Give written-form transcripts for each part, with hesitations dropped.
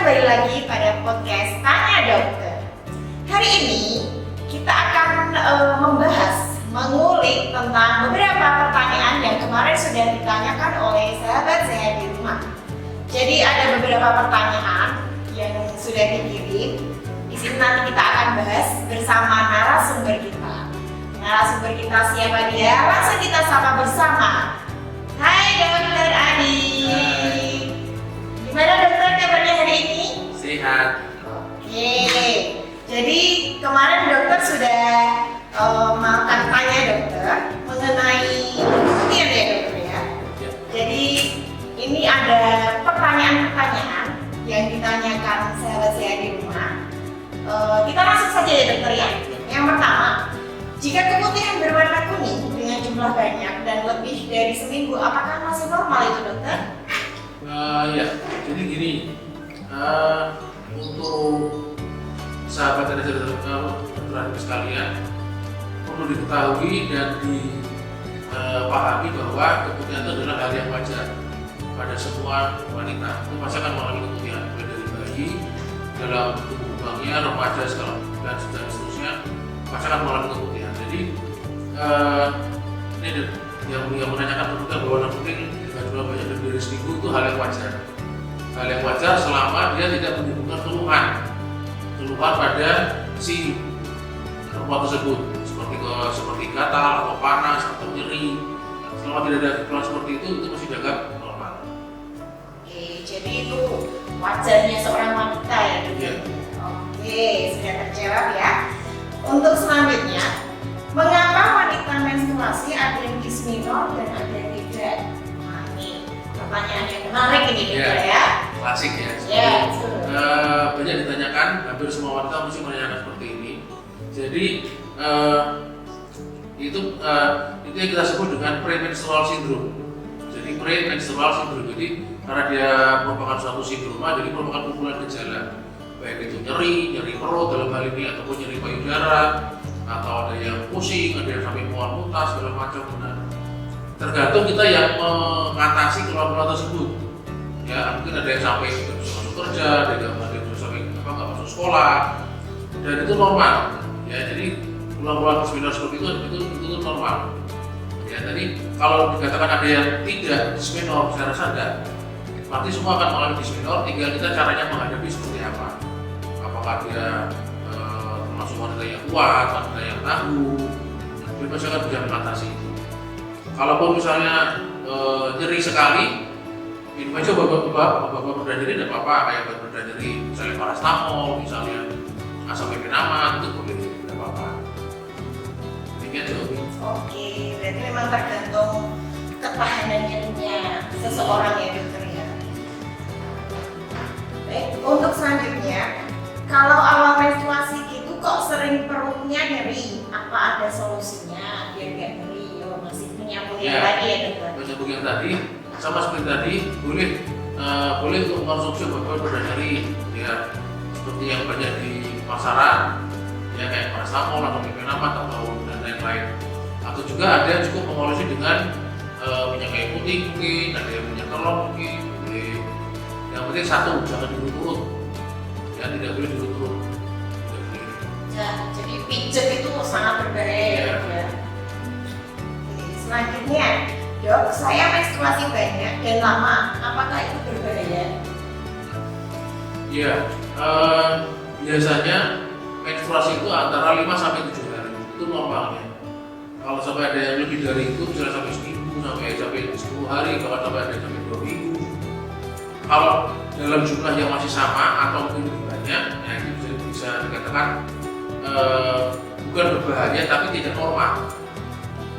kembali lagi pada podcast Tanya Dokter. Hari ini kita akan mengulik tentang beberapa pertanyaan yang kemarin sudah ditanyakan oleh sahabat saya di rumah. Jadi ada beberapa pertanyaan yang sudah dikirim. Di sini nanti kita akan bahas bersama narasumber kita. Narasumber kita siapa dia? Langsung kita sapa bersama. Hai Dokter Adi. Gimana dokter kabarnya hari ini? Sehat. Oke. Jadi kemarin dokter sudah makan tanya dokter mengenai kematian ya dokter ya. Jadi ini ada pertanyaan-pertanyaan yang ditanyakan sahabat saya di rumah. Kita langsung saja ya dokter ya. Yang pertama, jika keputihan berwarna kuning dengan jumlah banyak dan lebih dari seminggu, apakah masih normal itu dokter? Ya, jadi gini, untuk sahabat dan saudara sekalian perlu diketahui dan dipahami bahwa keputihan itu adalah hal yang wajar pada semua wanita. Itu pasti akan mengalami keputihan, mulai dari bayi, dalam tubuh kembangnya, remaja, dan seterusnya, pasti akan mengalami keputihan. Jadi ini yang menanyakan keputihan berwarna kuning dengan jumlah banyak lebih dari seminggu itu hal yang wajar. Hal yang wajar selama dia tidak menimbulkan keluhan pada si perempuan tersebut seperti gatal atau panas atau nyeri. Selama tidak ada keluhan seperti itu masih dianggap normal. Oke, jadi itu wajarnya seorang wanita ya. Iya. Oke, sudah terjawab ya. Untuk selanjutnya, mengapa wanita menstruasi ada yang disminor dan ada yang tidak? Nah, ini pertanyaan yang menarik ini dokter ya. Klasik ya. Ya, banyak ditanyakan, hampir semua wanita mesti menanyakan seperti ini. Jadi itu yang kita sebut dengan premenstrual syndrome. Jadi premenstrual syndrome, jadi karena dia merupakan suatu sindroma, jadi merupakan kumpulan gejala, baik itu nyeri perut dalam hal ini ataupun nyeri payudara, atau ada yang pusing, ada yang sampai mual muntah segala macam. Nah, tergantung kita yang mengatasi keluhan-keluhan tersebut. Ya, mungkin ada yang sampai tidak bisa masuk kerja, ada yang sampai nggak masuk sekolah, dan itu normal. Ya, jadi keluhan-keluhan disminor seperti itu normal. Ya, tadi kalau dikatakan ada yang tidak disminor, saya rasa enggak. Berarti semua akan mengalami disminor, tinggal kita caranya menghadapi seperti apa. Apakah dia termasuk wanita yang kuat, wanita yang tangguh, dia pasti akan bisa mengatasi itu. Kalaupun misalnya nyeri sekali, minum aja obat pereda nyeri tidak apa-apa, kayak obat pereda nyeri, misalnya paracetamol, misalnya asam penenaman, itu boleh tidak apa-apa. Demikian jawabannya. oke, berarti memang tergantung ketahanan nyerinya seseorang ya dokter ya. Baik, untuk selanjutnya, kalau awal menstruasi gitu kok sering perutnya nyeri, apa ada solusinya biar nggak nyeri? Masih menyambung yang tadi ya dokter? Menyambung yang tadi, sama seperti tadi, boleh untuk mengkonsumsi obat pereda nyeri, ya seperti yang banyak di pasaran, ya kayak paracetamol atau difenamat atau dan lain-lain. Atau juga ada yang cukup mengolesi dengan minyak kayu putih mungkin, ada yang minyak telur mungkin, boleh. Yang penting satu, jangan diurut-urut, ya tidak boleh diurut-urut. Ya, jadi pijet itu sangat berbahaya ya. Selanjutnya, dok, saya menstruasi banyak dan lama, apakah itu berbahaya? Iya, biasanya menstruasi itu antara 5 sampai 7 hari, itu normalnya. Kalau sampai ada yang lebih dari itu, misalnya sampai seminggu, sampai 10 hari, bahkan sampai ada sampai 2 minggu. Kalau dalam jumlah yang masih sama atau mungkin lebih banyak, nah itu bisa dikatakan bukan berbahaya tapi tidak normal.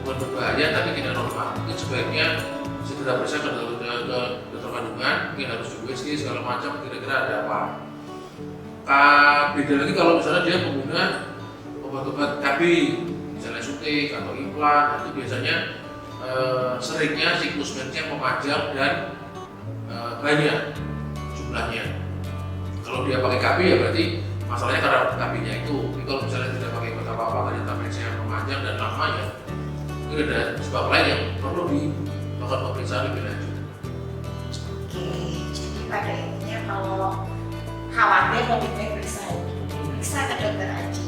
Bukan berbahaya tapi tidak normal. Mungkin sebaiknya segera periksa ke dokter kandungan, mungkin harus di USG segala macam, kira-kira ada apa. Beda lagi kalau misalnya dia pengguna obat-obat KB, misalnya suntik atau implan, itu biasanya seringnya siklus mensnya memanjang dan banyak jumlahnya. Kalau dia pakai KB ya berarti masalahnya karena KB-nya itu. Tapi kalau misalnya tidak pakai obat apa-apa, ternyata mensnya memanjang dan lama ya, mungkin ada sebab lain yang perlu dilakukan pemeriksaan lebih lanjut. Oke, jadi pada intinya kalau khawatir lebih baik periksa ke dokter Aji.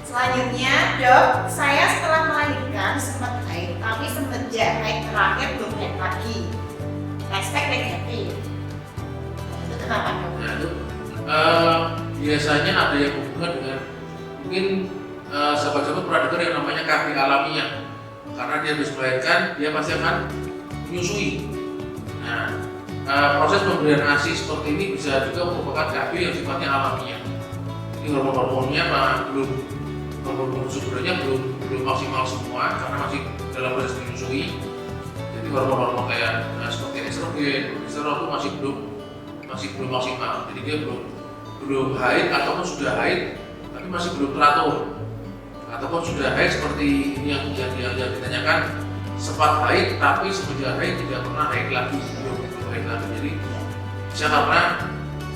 Selanjutnya, dok, saya setelah melahirkan sempat haid, tapi semenjak haid terakhir belum haid lagi. Respect negatif. Itu kenapa dok? Nah itu biasanya ada yang hubungan dengan mungkin sahabat-sahabat pernah dengar yang namanya KB alamiah. Karena dia habis melahirkan, dia pasti akan menyusui. Nah, proses pemberian ASI seperti ini bisa juga merupakan KB yang sifatnya alamiah. Jadi hormon-hormonnya belum hormon suburnya belum maksimal semua karena masih dalam proses menyusui. Jadi hormon-hormon kayak seperti estrogen, progesteron itu masih belum maksimal. Jadi dia belum haid ataupun sudah haid tapi masih belum teratur. Ataupun sudah haid seperti ini yang ditanyakan, sempat haid tapi semenjak haid tidak pernah haid lagi, belum haid lagi. Jadi bisa karena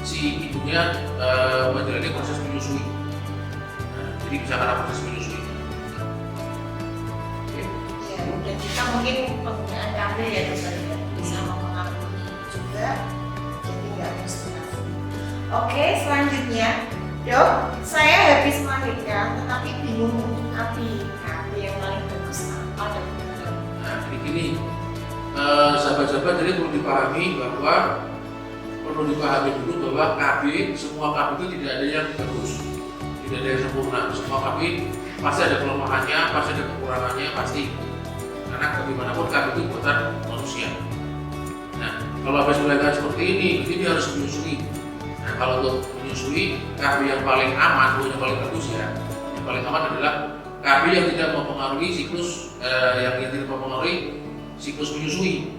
si ibunya menjalani proses menyusui. Nah, jadi bisa karena proses menyusui. Ya, dan juga mungkin penggunaan KB ya dokter ya, bisa mempengaruhi juga, jadi nggak menstruasi. Oke, selanjutnya, dok, saya habis melahirkan tetapi bingung untuk KB yang paling bagus apa dok? Nah, jadi gini, sahabat-sahabat, jadi perlu dipahami dulu bahwa KB, semua KB itu tidak ada yang bagus, tidak ada yang sempurna. Semua KB pasti ada kelemahannya, pasti ada kekurangannya, pasti. Karena bagaimanapun KB itu buatan manusia. Nah, kalau habis melahirkan seperti ini, berarti dia harus menyusui. Nah, kalau untuk menyusui, KB yang paling aman, yang paling bagus ya, yang paling aman adalah KB yang tidak mempengaruhi siklus, yang tidak mempengaruhi siklus menyusui.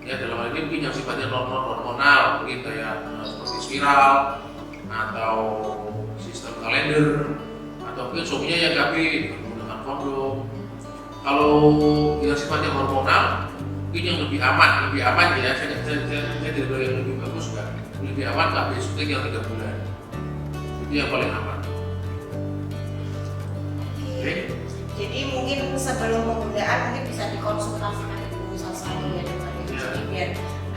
Ya, dalam hal ini mungkin yang sifatnya hormonal, mungkin kayak seperti spiral atau sistem kalender, atau mungkin suaminya yang KB menggunakan kondom. Kalau yang sifatnya hormonal, mungkin yang lebih aman ya. Saya tidak bilang yang lebih bagus enggak. Lebih aman KB suntik yang 3 bulan. Itu yang paling aman. Oke. Jadi mungkin sebelum penggunaan mungkin bisa dikonsultasikan dulu satu ya dokter. Jadi biar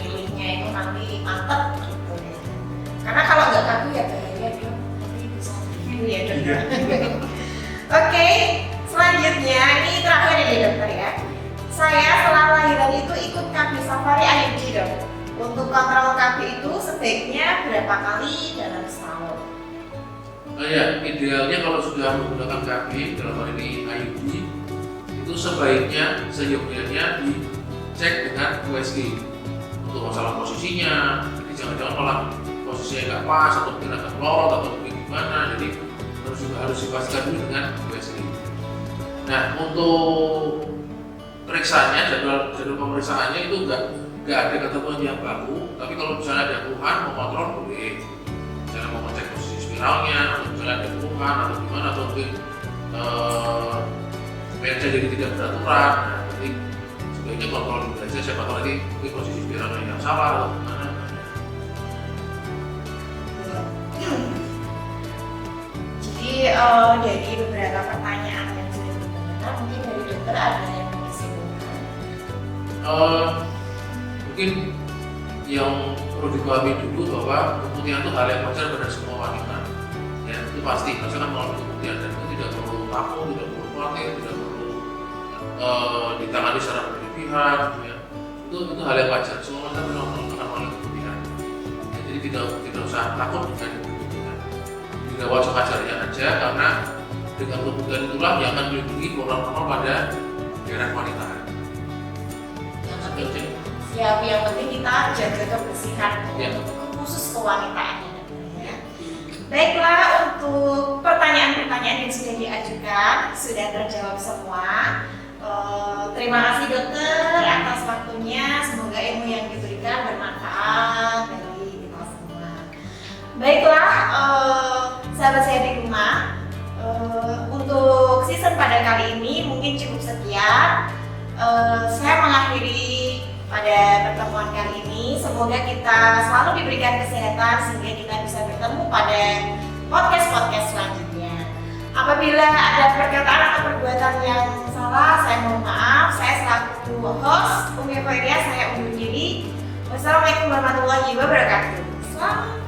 milihnya itu nanti mantap gitu ya. Karena kalau nggak kaku ya bahaya dong. Nanti bisa dulu ya dokter. Oke, selanjutnya ini terakhir ya dokter ya. Saya setelah lahiran itu ikut KB Safari IUD dok. Untuk kontrol KB itu sebaiknya berapa kali dalam setahun? Ya, idealnya kalau sudah menggunakan KB dalam hal ini IUD itu sebaiknya seyogyanya dicek dengan USG untuk masalah posisinya. Jadi jangan-jangan malah posisinya nggak pas atau mungkin agak melorot atau mungkin gimana. Jadi harus dipastikan dulu dengan USG. Nah, untuk periksanya, jadwal pemeriksaannya itu nggak ada ketentuan yang baku. Tapi kalau misalnya ada keluhan mau kontrol boleh. Misalnya mau ngecek posisi spiralnya, atau misalnya ada keluhan atau gimana, atau mungkin meja jadi tidak beraturan. Nah, jadi sebaiknya kontrol dulu aja, siapa tahu nanti mungkin posisi spiralnya yang salah atau gimana. Jadi dari beberapa pertanyaan yang sudah ditanyakan, mungkin dari dokter ada yang mau disimpulkan? Mungkin yang perlu dipahami dulu bahwa kemutian itu hal yang wajar pada semua wanita. Ya, itu pasti kan melalui kemutian dan itu tidak perlu takut, tidak perlu khawatir, tidak perlu ditangani secara berlebihan. Ya. Itu hal yang wajar. Semua wanita memang melalui kemutian. Ya, jadi tidak usah takut dengan kemutian. Dirawat sewajarnya aja karena dengan kemutian itulah yang akan melindungi normal pada daerah wanita. Yang penting kita jaga kebersihan ya. Khusus kewanitaan ya. Baiklah, untuk pertanyaan-pertanyaan yang sudah diajukan sudah terjawab semua. Terima kasih dokter atas waktunya. Semoga ilmu yang diberikan bermanfaat bagi kita semua. Baiklah, sahabat saya di rumah, untuk season pada kali ini mungkin cukup sekian. Saya mengakhiri pada pertemuan kali ini. Semoga kita selalu diberikan kesehatan sehingga kita bisa bertemu pada podcast-podcast selanjutnya. Apabila ada perkataan atau perbuatan yang salah, saya mohon maaf. Saya selaku host Umi Khoiria, saya undur diri. Wassalamualaikum warahmatullahi wabarakatuh. Selamat